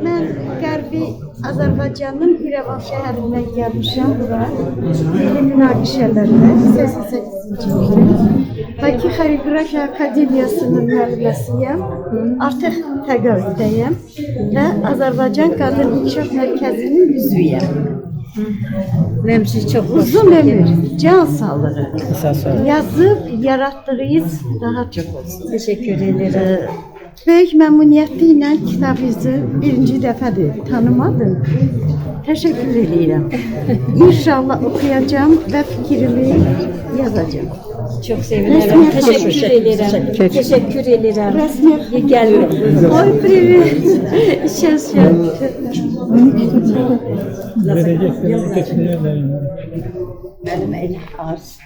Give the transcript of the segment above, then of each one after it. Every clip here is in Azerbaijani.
Mən Qərbi Azərbaycanın İrəvan şəhərindən gəlmişəm bura. Milli münaqişələrdə 88-ci ildə. Bakı Xoreografiya Akademiyasının müəlliməsiyəm. Artıq təqaüddəyəm və Azərbaycan Qadın İnkişaf Mərkəzinin üzvüyəm. Məmsiz çox Uzun ömür, can sağlığı. Əsas olun. Yazıb yaratdığınız daha çox olsun. Teşekkür ederim. Böyük məmnuniyyətli ilə kitabınızı birinci dəfədir tanımadım. Təşəkkür edirəm. İnşallah oxuyacağım və fikrimi yazacağım. Çok sevinirim. Teşekkür ederim. Teşekkür ederim. Rəsmi Geldim. Oy, привет. Сейчас. Benim elim arz.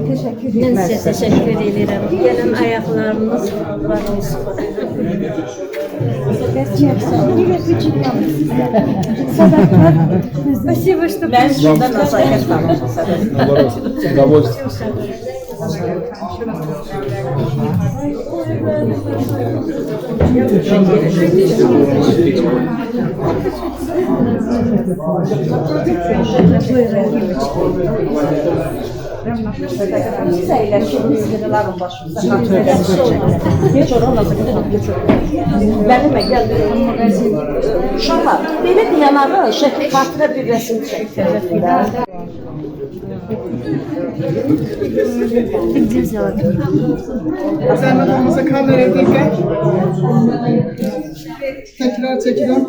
Teşekkür Ben ederim. size teşekkür ederim. Gelin ayaklarınız var olsun. Спасибо, что Ben sizden nazaket var. Удовольствие. Siz eğlenceli sınırların başında. Geç oranlasın. Geç oranlasın. Benimle geldi. Uşaqlar, belə deyənlərə şəkil xatirə bir rəsm çəkəcəklər. Sen de olmasa kameraya dikkat. Tekrar çekelim.